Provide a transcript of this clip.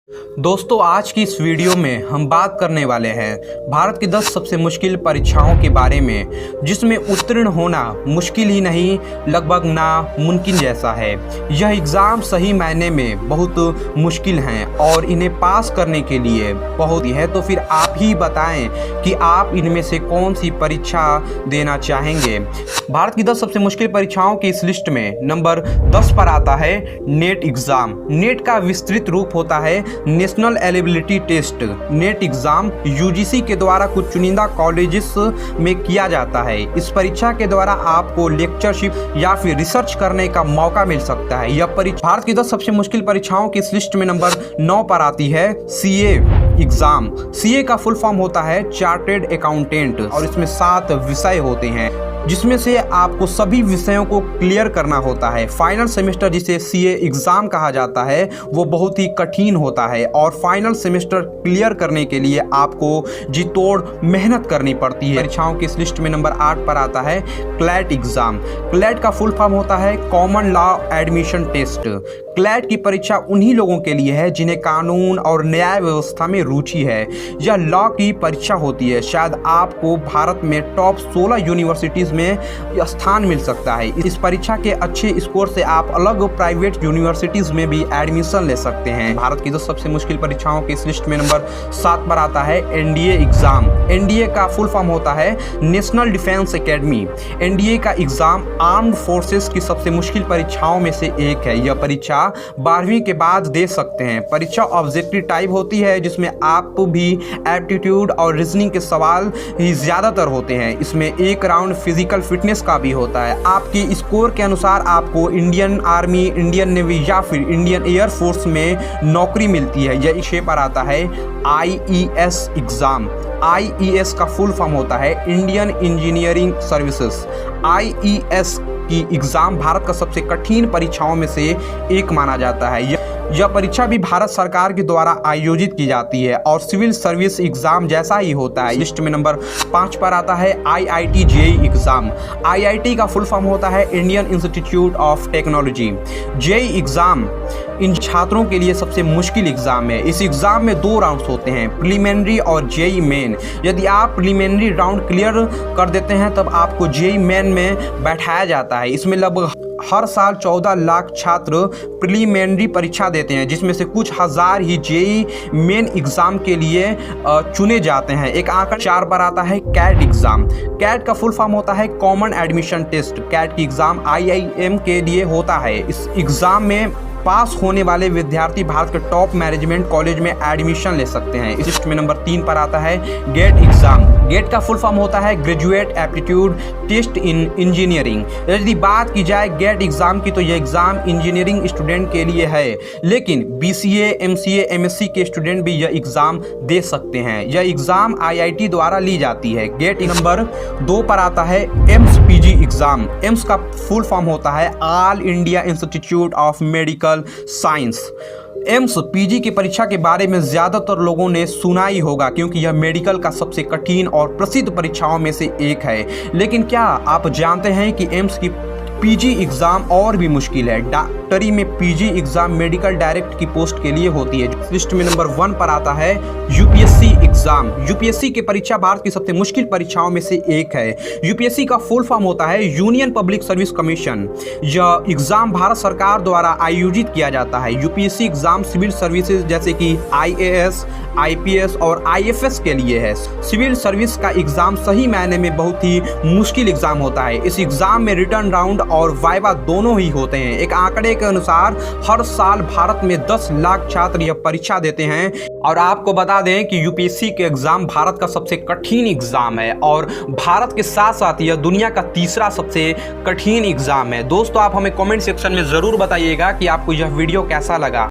दोस्तों आज की इस वीडियो में हम बात करने वाले हैं भारत की 10 सबसे मुश्किल परीक्षाओं के बारे में, जिसमें उत्तीर्ण होना मुश्किल ही नहीं लगभग नामुमकिन जैसा है। यह एग्ज़ाम सही मायने में बहुत मुश्किल हैं और इन्हें पास करने के लिए बहुत ही है। तो फिर आप ही बताएं कि आप इनमें से कौन सी परीक्षा देना चाहेंगे। भारत की 10 सबसे मुश्किल परीक्षाओं की इस लिस्ट में नंबर 10 पर आता है नेट एग्ज़ाम। नेट का विस्तृत रूप होता है national eligibility test. NET exam UGC के द्वारा कुछ चुनिंदा कॉलेजेस में किया जाता है। इस परीक्षा के द्वारा आपको लेक्चरशिप या फिर रिसर्च करने का मौका मिल सकता है। यह परीक्षा भारत की 10 सबसे मुश्किल परीक्षाओं की इस लिस्ट में नंबर 9 पर आती है सीए एग्जाम। सीए का फुल फॉर्म होता है चार्टेड अकाउंटेंट और इसमें 7 विषय होते हैं, जिसमें से आपको सभी विषयों को क्लियर करना होता है। फाइनल सेमेस्टर जिसे सीए एग्ज़ाम कहा जाता है वो बहुत ही कठिन होता है और फाइनल सेमेस्टर क्लियर करने के लिए आपको जी तोड़ मेहनत करनी पड़ती है। परीक्षाओं की इस लिस्ट में नंबर 8 पर आता है क्लैट एग्ज़ाम। क्लैट का फुल फॉर्म होता है common law admission test. CLAT की परीक्षा उन्हीं लोगों के लिए है जिन्हें कानून और न्याय व्यवस्था में रुचि है। यह लॉ की परीक्षा होती है। शायद आपको भारत में टॉप 16 यूनिवर्सिटीज़ में स्थान मिल सकता है। इस परीक्षा के अच्छे स्कोर से आप अलग प्राइवेट यूनिवर्सिटीज़ में भी एडमिशन ले सकते हैं। भारत की 10 सबसे मुश्किल परीक्षाओं की इस लिस्ट में नंबर 7 पर आता है एनडीए एग्ज़ाम। एनडीए का फुल फॉर्म होता है नेशनल डिफेंस एकेडमी। एनडीए का एग्ज़ाम आर्म्ड फोर्सेस की सबसे मुश्किल परीक्षाओं में से एक है। यह परीक्षा 12वीं के बाद दे सकते हैं। परीक्षा ऑब्जेक्टिव टाइप होती है, जिसमें आप भी एप्टीट्यूड और रीजनिंग के सवाल ही ज़्यादातर होते हैं। इसमें एक राउंड फिजिकल फिटनेस का भी होता है। आपके स्कोर के अनुसार आपको इंडियन आर्मी, इंडियन नेवी या फिर इंडियन एयर फोर्स में नौकरी मिलती है। यह 6 पर आता है आईईएस एग्ज़ाम। आईईएस का फुल फॉर्म होता है इंडियन इंजीनियरिंग सर्विसेज। आईईएस की एग्ज़ाम भारत का सबसे कठिन परीक्षाओं में से एक माना जाता है। यह परीक्षा भी भारत सरकार के द्वारा आयोजित की जाती है और सिविल सर्विस एग्जाम जैसा ही होता है। लिस्ट में नंबर 5 पर आता है आईआईटी जेईई एग्जाम। आईआईटी का फुल फॉर्म होता है Indian institute of technology. JEE exam in छात्रों के लिए सबसे मुश्किल एग्जाम है। इस एग्जाम में 2 राउंड्स होते हैं, प्रीलिमिनरी और जेईई मेन। यदि आप प्रीलिमिनरी राउंड क्लियर कर देते हैं तब आपको जेईई मेन में बैठाया जाता है। इसमें लगभग हर साल 14 लाख छात्र प्रीलिमिनरी परीक्षा देते हैं, जिसमें से कुछ हजार ही जेईई मेन एग्जाम के लिए चुने जाते हैं। एक आंकड़ा 4 पर आता है कैट एग्जाम। कैट का फुल फॉर्म होता है कॉमन एडमिशन टेस्ट। कैट की एग्जाम आईआईएम के लिए होता है। इस एग्जाम में पास होने वाले विद्यार्थी भारत के टॉप मैनेजमेंट कॉलेज में एडमिशन ले सकते हैं। इस लिस्ट में नंबर 3 पर आता है गेट एग्जाम। गेट का फुल फॉर्म होता है graduate aptitude test in engineering. यदि बात की जाए गेट एग्जाम की तो यह एग्जाम इंजीनियरिंग स्टूडेंट के लिए है, लेकिन बीसीए, एमसीए, एमएससी के स्टूडेंट भी यह एग्जाम दे सकते हैं। यह एग्जाम आईआईटी द्वारा ली जाती है। गेट नंबर 2 पर आता है एम्स पीजी एग्जाम। एम्स का फुल फॉर्म होता है all India institute of medical science. AIIMS PG की परीक्षा के बारे में ज़्यादातर लोगों ने सुना ही होगा, क्योंकि यह मेडिकल का सबसे कठिन और प्रसिद्ध परीक्षाओं में से एक है। लेकिन क्या आप जानते हैं कि एम्स की पीजी एग्ज़ाम और भी मुश्किल है। डॉक्टरी में पीजी एग्ज़ाम मेडिकल डायरेक्ट की पोस्ट के लिए होती है। लिस्ट में नंबर 1 पर आता है यूपीएससी एग्ज़ाम। यूपीएससी की परीक्षा भारत की सबसे मुश्किल परीक्षाओं में से एक है। यूपीएससी का फुल फॉर्म होता है यूनियन पब्लिक सर्विस कमीशन। यह एग्ज़ाम भारत सरकार द्वारा आयोजित किया जाता है। यूपीएससी एग्ज़ाम सिविल सर्विसेज जैसे कि आईएएस, आईपीएस और आईएफएस के लिए है। सिविल सर्विस का एग्ज़ाम सही मायने में बहुत ही मुश्किल एग्ज़ाम होता है। इस एग्ज़ाम में रिटर्न राउंड और वाइवा दोनों ही होते हैं। एक आंकड़े के अनुसार हर साल भारत में 10 लाख छात्र यह परीक्षा देते हैं। और आपको बता दें कि यूपीएससी के एग्ज़ाम भारत का सबसे कठिन एग्ज़ाम है और भारत के साथ साथ यह दुनिया का तीसरा सबसे कठिन एग्ज़ाम है। दोस्तों आप हमें कमेंट सेक्शन में ज़रूर बताइएगा कि आपको यह वीडियो कैसा लगा।